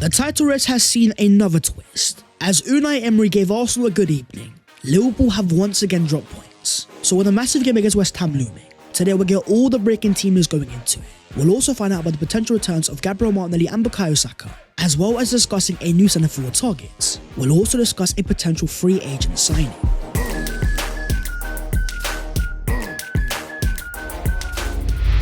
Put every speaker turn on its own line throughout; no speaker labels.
The title race has seen another twist. As Unai Emery gave Arsenal a good evening, Liverpool have once again dropped points. So with a massive game against West Ham looming, today we'll get all the breaking team news going into it. We'll also find out about the potential returns of Gabriel Martinelli and Bukayo Saka, as well as discussing a new centre forward target. We'll also discuss a potential free agent signing.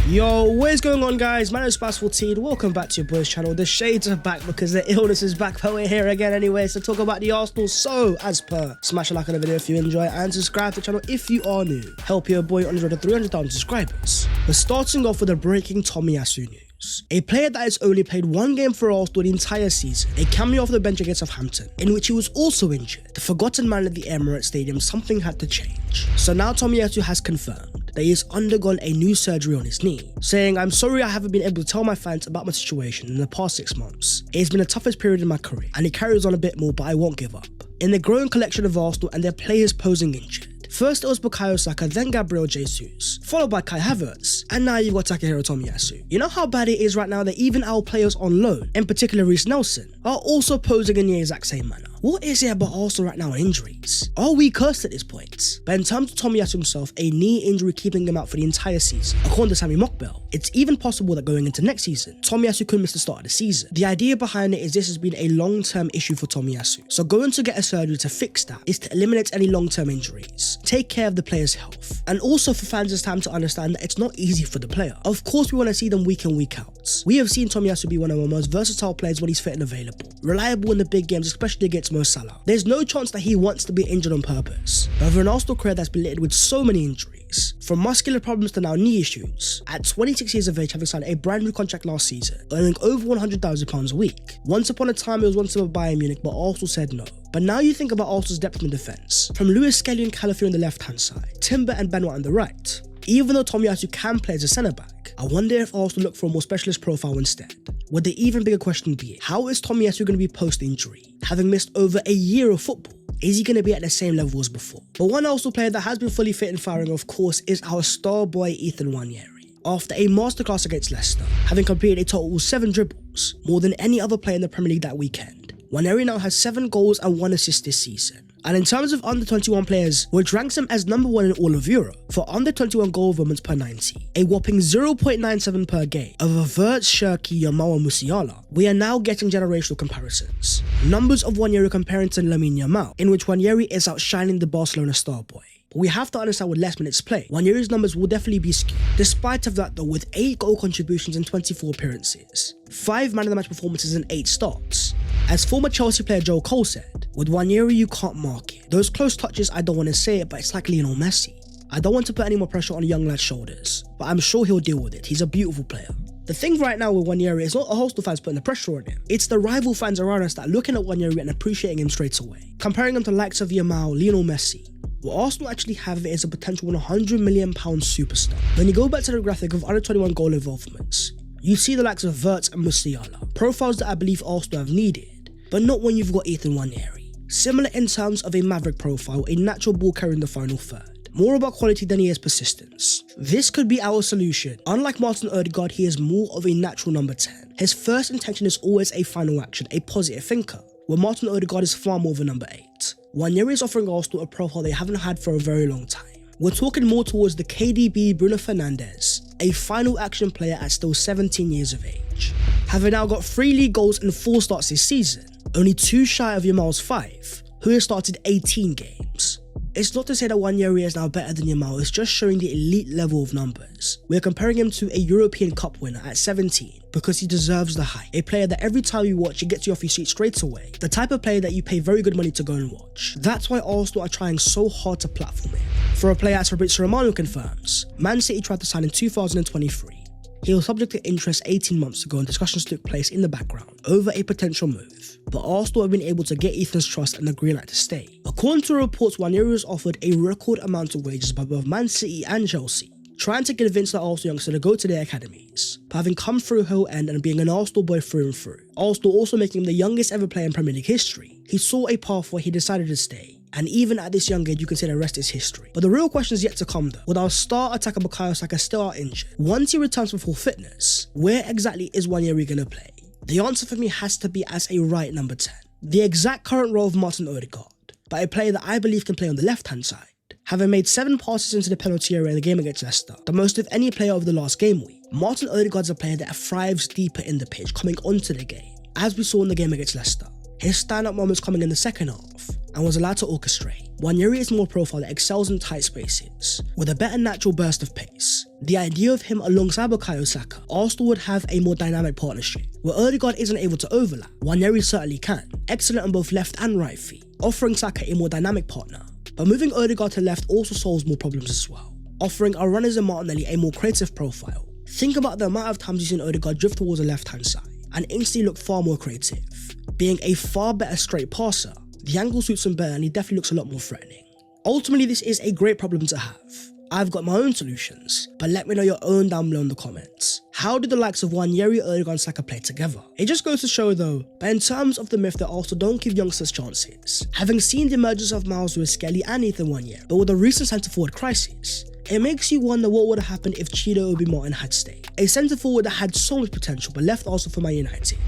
Yo, what is going on, guys? My name is Spice14. Welcome back to your boys channel. The shades are back because the illness is back, but we're here again anyway to talk about the Arsenal. So, as per, smash a like on the video if you enjoy and subscribe to the channel if you are new. Help your boy on the road to 300,000 subscribers. We're starting off with a breaking Tomiyasu news. A player that has only played one game for Arsenal the entire season, a cameo off the bench against Southampton, in which he was also injured. The forgotten man at the Emirates Stadium, something had to change. So now Tomiyasu has confirmed that he has undergone a new surgery on his knee, saying, "I'm sorry I haven't been able to tell my fans about my situation in the past 6 months. It has been the toughest period in my career, and it carries on a bit more, but I won't give up." In the growing collection of Arsenal and their players posing injured, first it was Bukayo Saka, then Gabriel Jesus, followed by Kai Havertz, and now you've got Takehiro Tomiyasu. You know how bad it is right now that even our players on loan, in particular Reece Nelson, are also posing in the exact same manner? What is it about Arsenal right now and injuries? Are we cursed at this point? But in terms of Tomiyasu himself, a knee injury keeping him out for the entire season. According to Sammy Mockbell, it's even possible that going into next season, Tomiyasu could miss the start of the season. The idea behind it is this has been a long-term issue for Tomiyasu, so going to get a surgery to fix that is to eliminate any long-term injuries, take care of the player's health, and also for fans it's time to understand that it's not easy for the player. Of course we want to see them week in, week out. We have seen Tomiyasu be one of our most versatile players when he's fit and available, reliable in the big games, especially against Mo Salah. There's no chance that he wants to be injured on purpose. Over an Arsenal career that's been littered with so many injuries, from muscular problems to now knee issues, at 26 years of age having signed a brand new contract last season, earning over £100,000 a week. Once upon a time it was once about Bayern Munich, but Arsenal said no. But now you think about Arsenal's depth in defence, from Lewis Skelly and Calafiori on the left hand side, Timber and Benoit on the right. Even though Tomiyasu can play as a centre back, I wonder if Arsenal look for a more specialist profile instead. With the even bigger question being, how is Tomiyasu going to be post-injury? Having missed over a year of football, is he going to be at the same level as before? But one Arsenal player that has been fully fit and firing, of course, is our star boy Ethan Nwaneri. After a masterclass against Leicester, having completed a total of 7 dribbles, more than any other player in the Premier League that weekend, Nwaneri now has 7 goals and 1 assist this season. And in terms of under 21 players, which ranks him as number 1 in all of Europe for under 21 goal moments per 90, a whopping 0.97 per game of Havertz, Shirky, Yamal and Musiala, we are now getting generational comparisons. Numbers of Nwaneri comparing to Lamine Yamal, in which Nwaneri is outshining the Barcelona star boy. But we have to understand with less minutes played, Nwaneri's numbers will definitely be skewed. Despite of that though, with 8 goal contributions and 24 appearances, 5 man of the match performances and 8 starts. As former Chelsea player Joe Cole said, with Nwaneri you can't mark it. Those close touches, I don't want to say it, but it's like Lionel Messi. I don't want to put any more pressure on a young lad's shoulders, but I'm sure he'll deal with it. He's a beautiful player. The thing right now with Nwaneri is not the Arsenal fans putting the pressure on him, it's the rival fans around us that are looking at Nwaneri and appreciating him straight away, comparing him to the likes of Yamal, Lionel Messi. What Arsenal actually have is a potential £100 million superstar. When you go back to the graphic of under 21 goal involvements, you see the likes of Havertz and Musiala, profiles that I believe Arsenal have needed, but not when you've got Ethan Nwaneri. Similar in terms of a maverick profile, a natural ball carrier in the final third. More about quality than he is persistence. This could be our solution. Unlike Martin Odegaard, he is more of a natural number 10. His first intention is always a final action, a positive thinker, where Martin Odegaard is far more of a number 8. Nwaneri is offering Arsenal a profile they haven't had for a very long time. We're talking more towards the KDB Bruno Fernandes, a final action player at still 17 years of age. Having now got 3 league goals and 4 starts this season, only 2 shy of Yamal's 5, who has started 18 games. It's not to say that Nwaneri is now better than Yamal, it's just showing the elite level of numbers. We're comparing him to a European Cup winner at 17 because he deserves the hype. A player that every time you watch, it gets you off your seat straight away. The type of player that you pay very good money to go and watch. That's why Arsenal are trying so hard to platform him. For a player as Fabrizio Romano confirms, Man City tried to sign in 2023. He was subject to interest 18 months ago and discussions took place in the background over a potential move, but Arsenal have been able to get Ethan's trust and the green light to stay. According to reports, Nwaneri was offered a record amount of wages by both Man City and Chelsea, trying to convince the Arsenal youngster to go to their academies. But having come through Hill End and being an Arsenal boy through and through, Arsenal also making him the youngest ever player in Premier League history, he saw a path where he decided to stay. And even at this young age, you can say the rest is history. But the real question is yet to come though. With our star attacker Bukayo Saka still out injured, once he returns for full fitness, where exactly is Nwaneri going to play? The answer for me has to be as a right number 10. The exact current role of Martin Odegaard, but a player that I believe can play on the left-hand side. Having made 7 passes into the penalty area in the game against Leicester, the most of any player over the last game week, Martin Odegaard is a player that thrives deeper in the pitch coming onto the game, as we saw in the game against Leicester. His stand-up moments coming in the second half, and was allowed to orchestrate. Nwaneri is more profile that excels in tight spaces, with a better natural burst of pace. The idea of him alongside Bukayo Saka, Arsenal would have a more dynamic partnership, where Odegaard isn't able to overlap. Nwaneri certainly can, excellent on both left and right feet, offering Saka a more dynamic partner. But moving Odegaard to left also solves more problems as well, offering our runners and Martinelli a more creative profile. Think about the amount of times you've seen Odegaard drift towards the left-hand side, and instantly look far more creative. Being a far better straight passer, the angle suits him better and he definitely looks a lot more threatening. Ultimately, this is a great problem to have. I've got my own solutions, but let me know your own down below in the comments. How do the likes of Nwaneri, Odegaard and Saka play together? It just goes to show though, but in terms of the myth that Arsenal don't give youngsters chances, having seen the emergence of Skelly and Ethan Nwaneri, but with the recent centre-forward crisis, it makes you wonder what would have happened if Obi Martin had stayed. A centre-forward that had so much potential but left Arsenal for Man United.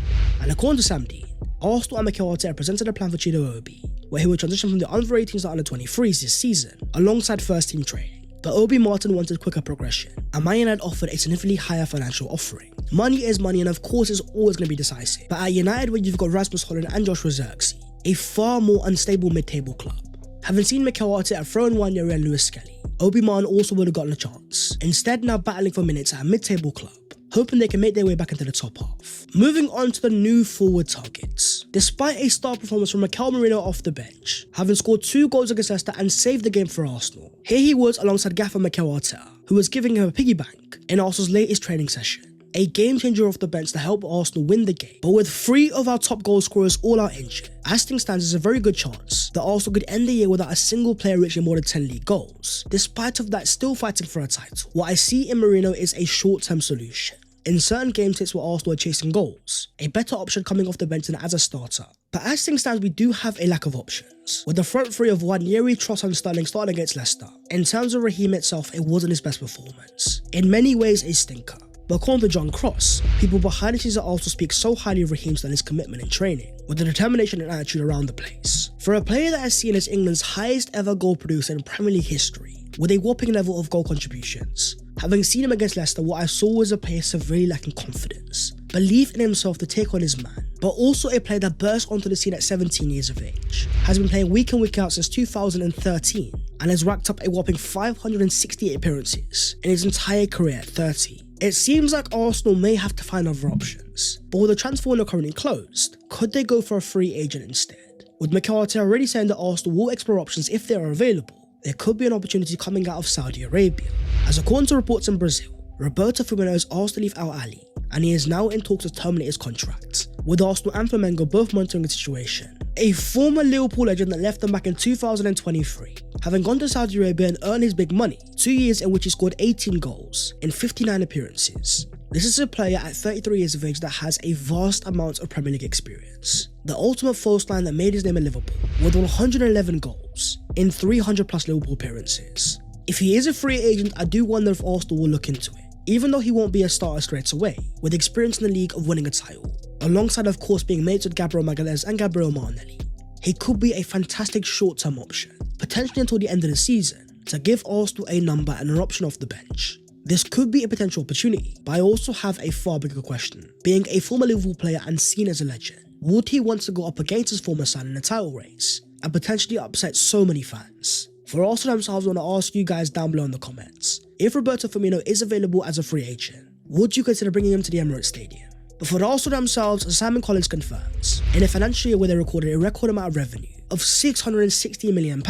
And according to Sam Dean, Arsenal and Mikel Arteta presented a plan for Obi, where he would transition from the under-18s to under-23s this season, alongside first-team training. But Obi Martin wanted quicker progression, and Man United offered a significantly higher financial offering. Money is money and of course is always going to be decisive, but at United where you've got Rasmus Hojlund and Joshua Zirkzee, a far more unstable mid-table club. Having seen Mikel Arteta throw in Nwaneri and Skelly, Obi Martin also would have gotten a chance, instead now battling for minutes at a mid-table club, hoping they can make their way back into the top half. Moving on to the new forward targets. Despite a star performance from Mikel Merino off the bench, having scored 2 goals against Leicester and saved the game for Arsenal, here he was alongside gaffer Mikel Arteta, who was giving him a piggy bank in Arsenal's latest training session. A game changer off the bench to help Arsenal win the game, but with 3 of our top goal scorers all out injured, as things stands, there's a very good chance that Arsenal could end the year without a single player reaching more than 10 league goals. Despite of that, still fighting for a title. What I see in Merino is a short-term solution. In certain game states where Arsenal are chasing goals, a better option coming off the bench than as a starter. But as things stand, we do have a lack of options, with the front 3 of Nwaneri, Trossard and Sterling starting against Leicester. In terms of Raheem itself, it wasn't his best performance. In many ways, a stinker. But according to John Cross, people behind the scenes at Arsenal speak so highly of Raheem Sterling's commitment in training, with the determination and attitude around the place. For a player that has seen as England's highest ever goal producer in Premier League history, with a whopping level of goal contributions, having seen him against Leicester, what I saw was a player severely lacking confidence, belief in himself to take on his man, but also a player that burst onto the scene at 17 years of age, has been playing week in week out since 2013, and has racked up a whopping 568 appearances in his entire career at 30. It seems like Arsenal may have to find other options, but with the transfer window currently closed, could they go for a free agent instead? With Mikel Arteta already saying that Arsenal will explore options if they are available, there could be an opportunity coming out of Saudi Arabia. As according to reports in Brazil, Roberto Firmino is asked to leave Al Ahly, and he is now in talks to terminate his contract, with Arsenal and Flamengo both monitoring the situation. A former Liverpool legend that left them back in 2023, having gone to Saudi Arabia and earned his big money, 2 years in which he scored 18 goals in 59 appearances. This is a player at 33 years of age that has a vast amount of Premier League experience. The ultimate false line that made his name at Liverpool, with 111 goals in 300 plus Liverpool appearances. If he is a free agent, I do wonder if Arsenal will look into it, even though he won't be a starter straight away, with experience in the league of winning a title, alongside of course being mates with Gabriel Magalhaes and Gabriel Martinelli. He could be a fantastic short-term option, potentially until the end of the season, to give Arsenal a number and an option off the bench. This could be a potential opportunity, but I also have a far bigger question. Being a former Liverpool player and seen as a legend, would he want to go up against his former side in a title race, and potentially upset so many fans? For Arsenal themselves, I want to ask you guys down below in the comments, if Roberto Firmino is available as a free agent, would you consider bringing him to the Emirates Stadium? But for Arsenal themselves, as Simon Collins confirms, in a financial year where they recorded a record amount of revenue of £660 million,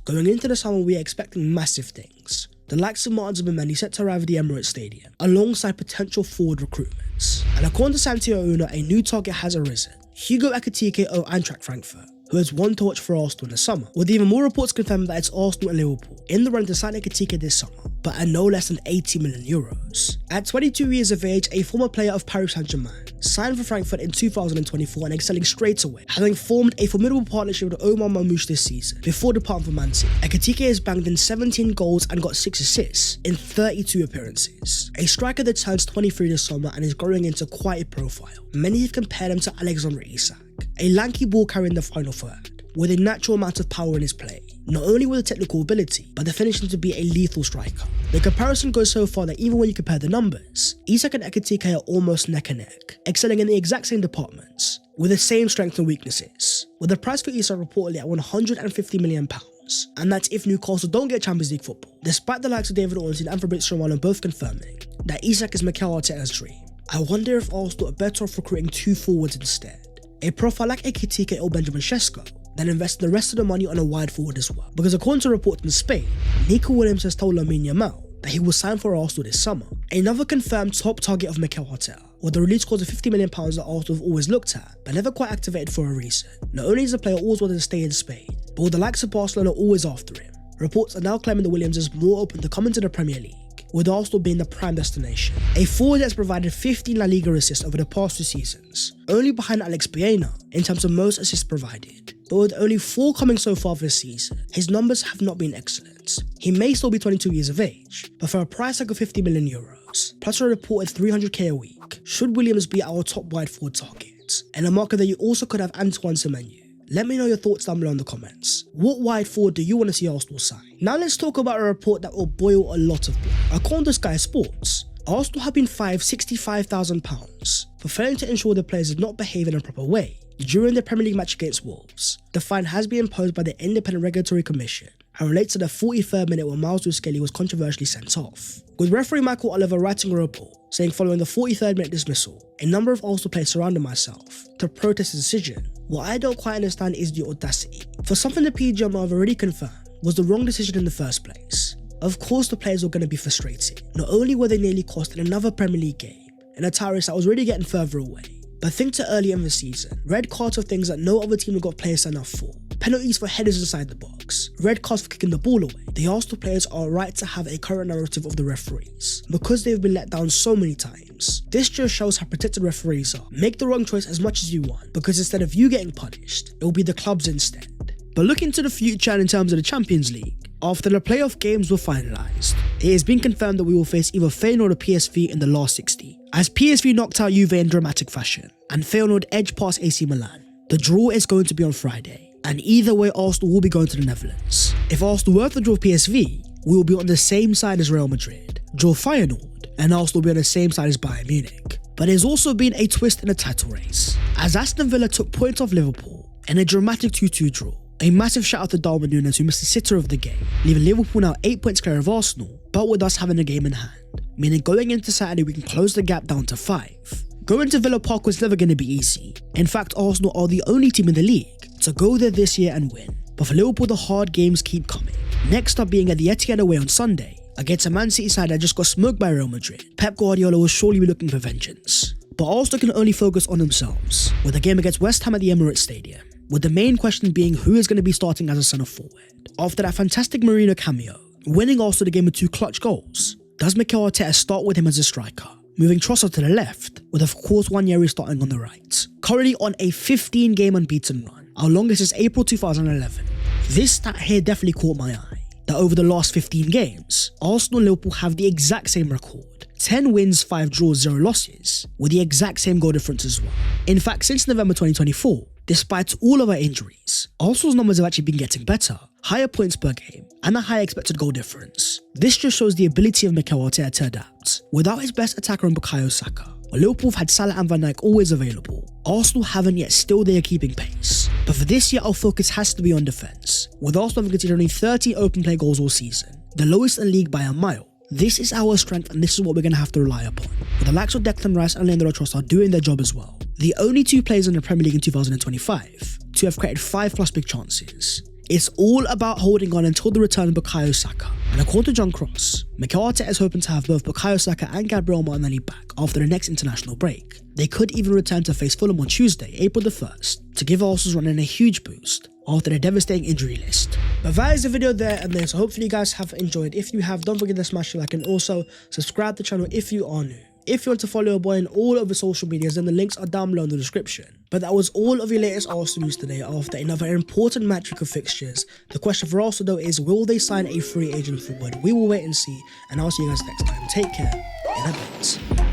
going into the summer we are expecting massive things. The likes of Martin Zubimendi set to arrive at the Emirates Stadium, alongside potential forward recruitments. And according to Santiago Una, a new target has arisen. Hugo Ekitike of Eintracht Frankfurt, who has won to watch for Arsenal in the summer, with even more reports confirming that it's Arsenal and Liverpool in the run to sign Ekitike this summer, but at no less than 80 million euros. At 22 years of age, a former player of Paris Saint-Germain signed for Frankfurt in 2024 and excelling straight away, having formed a formidable partnership with Omar Mamouche this season before departing for Man City. Ekitike has banged in 17 goals and got 6 assists in 32 appearances. A striker that turns 23 this summer and is growing into quite a profile. Many have compared him to Alexander Isak, a lanky ball carrier in the final third, with a natural amount of power in his play, not only with the technical ability, but the finishing to be a lethal striker. The comparison goes so far that even when you compare the numbers, Isak and Ekitike are almost neck and neck, excelling in the exact same departments, with the same strengths and weaknesses, with the price for Isak reportedly at £150 million, and that's if Newcastle don't get Champions League football, despite the likes of David Ornstein and Fabrizio Romano both confirming that Isak is Mikel Arteta's dream. I wonder if Arsenal are better off recruiting 2 forwards instead, a profile like Ekitike or Benjamin Sesko, then invest the rest of the money on a wide forward as well. Because according to reports in Spain, Nico Williams has told Lamine Yamal that he will sign for Arsenal this summer. Another confirmed top target of Mikel Arteta, with the release clause of £50 million that Arsenal have always looked at, but never quite activated for a reason. Not only is the player always wanted to stay in Spain, but with the likes of Barcelona always after him, reports are now claiming that Williams is more open to coming to the Premier League, with Arsenal being the prime destination. A forward that's provided 15 La Liga assists over the past 2 seasons, only behind Alex Baena in terms of most assists provided. But with only 4 coming so far this season, his numbers have not been excellent. He may still be 22 years of age, but for a price tag of €50 million, plus a reported 300k a week, should Williams be our top wide forward target, and a marker that you also could have Antoine Semenyo. Let me know your thoughts down below in the comments. What wide forward do you want to see Arsenal sign? Now let's talk about a report that will boil a lot of blood. According to Sky Sports, Arsenal have been fined £65,000 for failing to ensure the players did not behave in a proper way during the Premier League match against Wolves. The fine has been imposed by the Independent Regulatory Commission and relates to the 43rd minute where Miles Skelly was controversially sent off, with referee Michael Oliver writing a report saying following the 43rd minute dismissal, a number of Arsenal players surrounded myself to protest the decision. What I don't quite understand is the audacity. For something the PGM have already confirmed was the wrong decision in the first place. Of course the players were going to be frustrated. Not only were they nearly costed another Premier League game in a Tyrese that was already getting further away, but think to earlier in the season, red cards for things that no other team have got players enough for. Penalties for headers inside the box, red cards for kicking the ball away. The Arsenal players are right to have a current narrative of the referees, because they've been let down so many times. This just shows how protected referees are. Make the wrong choice as much as you want, because instead of you getting punished, it will be the clubs instead. But looking to the future and in terms of the Champions League, after the playoff games were finalised, it has been confirmed that we will face either Feyenoord or PSV in the last 60, as PSV knocked out Juve in dramatic fashion, and Feyenoord edged past AC Milan. The draw is going to be on Friday, and either way Arsenal will be going to the Netherlands. If Arsenal were to draw PSV, we will be on the same side as Real Madrid, draw Feyenoord, and Arsenal will be on the same side as Bayern Munich. But there's also been a twist in the title race, as Aston Villa took points off Liverpool in a dramatic 2-2 draw. A massive shout out to Darwin Núñez, who missed the sitter of the game, leaving Liverpool now 8 points clear of Arsenal, but with us having a game in hand, meaning going into Saturday we can close the gap down to 5. Going to Villa Park was never going to be easy. In fact, Arsenal are the only team in the league to go there this year and win. But for Liverpool, the hard games keep coming. Next up being at the Etihad away on Sunday, against a Man City side that just got smoked by Real Madrid. Pep Guardiola will surely be looking for vengeance. But Arsenal can only focus on themselves, with a game against West Ham at the Emirates Stadium, with the main question being who is going to be starting as a centre forward. After that fantastic Firmino cameo, winning Arsenal the game with 2 clutch goals, does Mikel Arteta start with him as a striker, moving Trossard to the left, with of course Nwaneri starting on the right? Currently on a 15-game unbeaten run, our longest is April 2011. This stat here definitely caught my eye, that over the last 15 games, Arsenal and Liverpool have the exact same record. 10 wins, 5 draws, 0 losses, with the exact same goal difference as well. In fact, since November 2024, despite all of our injuries, Arsenal's numbers have actually been getting better, higher points per game, and a higher expected goal difference. This just shows the ability of Mikel Arteta to adapt. Without his best attacker in Bukayo Saka, while Liverpool have had Salah and Van Dijk always available, Arsenal haven't yet, still they are keeping pace. But for this year, our focus has to be on defence, with Arsenal having conceded only 30 open play goals all season, the lowest in the league by a mile. This is our strength, and this is what we're going to have to rely upon, with the likes of Declan Rice and Leandro Trossard doing their job as well. The only 2 players in the Premier League in 2025 to have created 5+ big chances. It's all about holding on until the return of Bukayo Saka. And according to John Cross, Mikel Arteta is hoping to have both Bukayo Saka and Gabriel Martinelli back after the next international break. They could even return to face Fulham on Tuesday, April the 1st, to give Arsenal's running a huge boost after their devastating injury list. But that is the video there and then, so hopefully you guys have enjoyed. If you have, don't forget to smash the like and also subscribe to the channel if you are new. If you want to follow your boy on all of the social medias, then the links are down below in the description. But that was all of your latest Arsenal news today after another important match week of fixtures. The question for Arsenal though is, will they sign a free agent forward? We will wait and see, and I'll see you guys next time. Take care, in a bit.